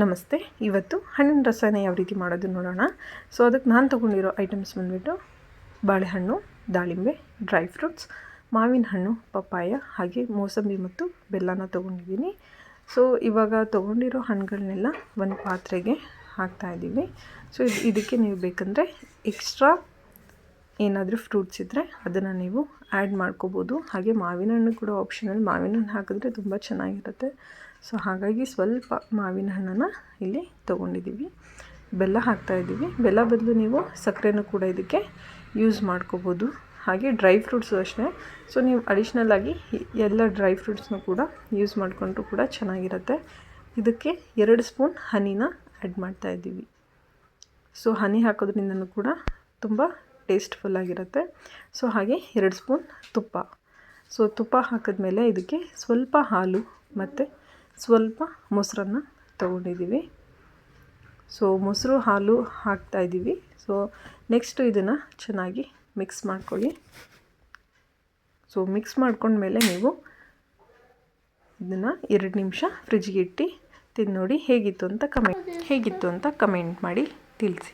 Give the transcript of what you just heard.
ನಮಸ್ತೆ. ಇವತ್ತು ಹಣ್ಣಿನ ರಸನ ಯಾವ ರೀತಿ ಮಾಡೋದು ನೋಡೋಣ. ಸೊ ಅದಕ್ಕೆ ನಾನು ತೊಗೊಂಡಿರೋ ಐಟಮ್ಸ್ ಬಂದುಬಿಟ್ಟು ಬಾಳೆಹಣ್ಣು, ದಾಳಿಂಬೆ, ಡ್ರೈ ಫ್ರೂಟ್ಸ್, ಮಾವಿನ ಹಣ್ಣು, ಪಪ್ಪಾಯ, ಹಾಗೆ ಮೋಸಂಬಿ ಮತ್ತು ಬೆಲ್ಲನ ತೊಗೊಂಡಿದ್ದೀನಿ. ಸೊ ಇವಾಗ ತೊಗೊಂಡಿರೋ ಹಣ್ಣುಗಳನ್ನೆಲ್ಲ ಒಂದು ಪಾತ್ರೆಗೆ ಹಾಕ್ತಾಯಿದ್ದೀವಿ. ಸೊ ಇದಕ್ಕೆ ನೀವು ಬೇಕಂದರೆ ಎಕ್ಸ್ಟ್ರಾ ಏನಾದರೂ ಫ್ರೂಟ್ಸ್ ಇದ್ದರೆ ಅದನ್ನು ನೀವು ಆ್ಯಡ್ ಮಾಡ್ಕೋಬೋದು. ಹಾಗೆ ಮಾವಿನ ಹಣ್ಣು ಕೂಡ ಆಪ್ಷನಲ್. ಮಾವಿನ ಹಣ್ಣು ಹಾಕಿದ್ರೆ ತುಂಬ ಚೆನ್ನಾಗಿರುತ್ತೆ. ಸೊ ಹಾಗಾಗಿ ಸ್ವಲ್ಪ ಮಾವಿನ ಹಣ್ಣನ್ನು ಇಲ್ಲಿ ತೊಗೊಂಡಿದ್ದೀವಿ. ಬೆಲ್ಲ ಹಾಕ್ತಾಯಿದ್ದೀವಿ. ಬೆಲ್ಲ ಬದಲು ನೀವು ಸಕ್ಕರೆನೂ ಕೂಡ ಇದಕ್ಕೆ ಯೂಸ್ ಮಾಡ್ಕೋಬೋದು. ಹಾಗೆ ಡ್ರೈ ಫ್ರೂಟ್ಸು ಅಷ್ಟೇ. ಸೊ ನೀವು ಅಡಿಷ್ನಲ್ಲಾಗಿ ಎಲ್ಲ ಡ್ರೈ ಫ್ರೂಟ್ಸ್ನೂ ಕೂಡ ಯೂಸ್ ಮಾಡಿಕೊಂಡ್ರೂ ಕೂಡ ಚೆನ್ನಾಗಿರುತ್ತೆ. ಇದಕ್ಕೆ 2 ಸ್ಪೂನ್ ಹನಿನ ಆ್ಯಡ್ ಮಾಡ್ತಾಯಿದ್ದೀವಿ. ಸೊ ಹನಿ ಹಾಕೋದ್ರಿಂದನೂ ಕೂಡ ತುಂಬ ಟೇಸ್ಟ್ಫುಲ್ಲಾಗಿರುತ್ತೆ. ಸೊ ಹಾಗೆ 2 ಸ್ಪೂನ್ ತುಪ್ಪ. ಸೊ ತುಪ್ಪ ಹಾಕಿದ್ಮೇಲೆ ಇದಕ್ಕೆ ಸ್ವಲ್ಪ ಹಾಲು ಮತ್ತು ಸ್ವಲ್ಪ ಮೊಸರನ್ನು ತೊಗೊಂಡಿದ್ದೀವಿ. ಸೊ ಮೊಸರು ಹಾಲು ಹಾಕ್ತಾಯಿದ್ದೀವಿ. ಸೊ ನೆಕ್ಸ್ಟು ಇದನ್ನು ಚೆನ್ನಾಗಿ ಮಿಕ್ಸ್ ಮಾಡ್ಕೊಳ್ಳಿ. ಸೊ ಮಿಕ್ಸ್ ಮಾಡ್ಕೊಂಡ್ಮೇಲೆ ನೀವು ಇದನ್ನು 2 ನಿಮಿಷ ಫ್ರಿಜ್ಗೆ ಇಟ್ಟು ತಿಂದು ನೋಡಿ ಹೇಗಿತ್ತು ಅಂತ ಕಮೆಂಟ್ ಮಾಡಿ ತಿಳಿಸಿ.